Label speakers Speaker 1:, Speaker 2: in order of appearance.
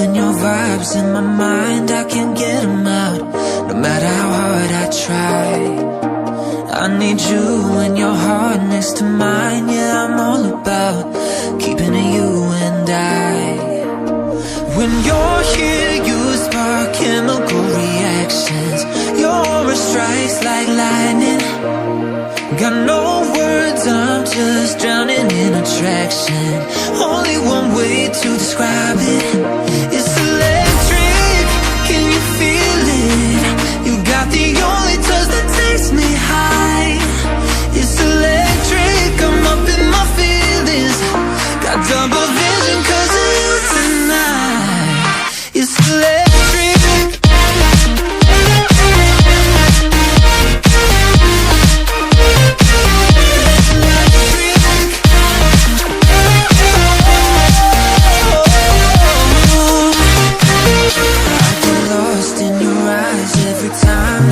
Speaker 1: and your vibes in my mind, I can't get them out, no matter how hard I try. I need you and your heart next to mine. Yeah, I'm all about keeping it you and I. When you're here, you spark chemical reactions. Your aura strikes like lightning. Got no words, I'm just drowning in attraction. Only one way to describe it. It's electric, can you feel it? You got the only touch that takes me high. It's electric, I'm up in my feelings. Got double vision 'cause of you tonight. It's electric. Every time